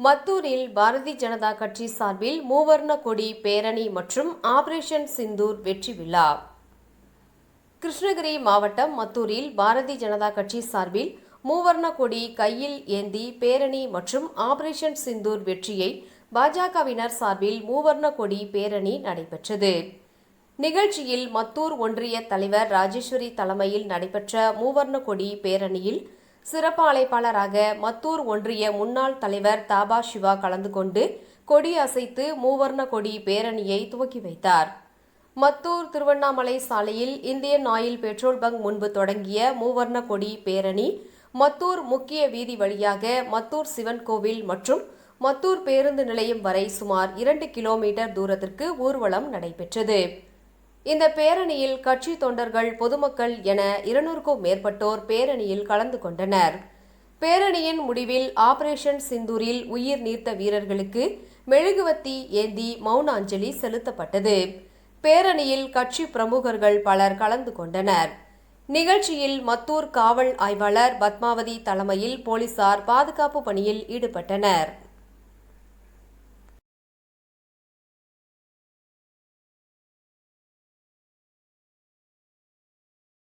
மத்தூரில் பாரதிய ஜனதா கட்சி சார்பில் மூவர்ண கொடி பேரணி மற்றும் ஆபரேஷன் சிந்தூர் வெற்றி விழா. கிருஷ்ணகிரி மாவட்டம் மத்தூரில் பாரதிய ஜனதா கட்சி சார்பில் மூவர்ண கொடி கையில் ஏந்தி பேரணி மற்றும் ஆபரேஷன் சிந்தூர் வெற்றியை பாஜகவினர் சார்பில் மூவர்ண கொடி பேரணி நடைபெற்றது. நிகழ்ச்சியில் மத்தூர் ஒன்றிய தலைவர் ராஜேஸ்வரி தலைமையில் நடைபெற்ற மூவர்ண கொடி பேரணியில் சிறப்பு அழைப்பாளராக மத்தூர் ஒன்றிய முன்னாள் தலைவர் தாபா சிவா கலந்து கொண்டு கொடி அசைத்து மூவர்ண கொடி பேரணியை துவக்கி வைத்தார். மத்தூர் திருவண்ணாமலை சாலையில் இந்தியன் ஆயில் பெட்ரோல் பங்க் முன்பு தொடங்கிய மூவர்ண கொடி பேரணி மத்தூர் முக்கிய வீதி வழியாக மத்தூர் சிவன் கோவில் மற்றும் மத்தூர் பேருந்து நிலையம் வரை சுமார் 2 கிலோமீட்டர் தூரத்திற்கு ஊர்வலம் நடைபெற்றது. இந்த பேரணியில் கட்சி தொண்டர்கள், பொதுமக்கள் என 200க்கும் மேற்பட்டோர் பேரணியில் கலந்து கொண்டனர். பேரணியின் முடிவில் ஆபரேஷன் சிந்தூரில் உயிர் நீத்த வீரர்களுக்கு மெழுகுவர்த்தி ஏந்தி மௌன அஞ்சலி செலுத்தப்பட்டது. பேரணியில் கட்சி பிரமுகர்கள் பலர் கலந்து கொண்டனர். நிகழ்ச்சியில் மத்தூர் காவல் ஆய்வாளர் பத்மாவதி தலைமையில் போலீசார் பாதுகாப்பு பணியில் ஈடுபட்டனர்.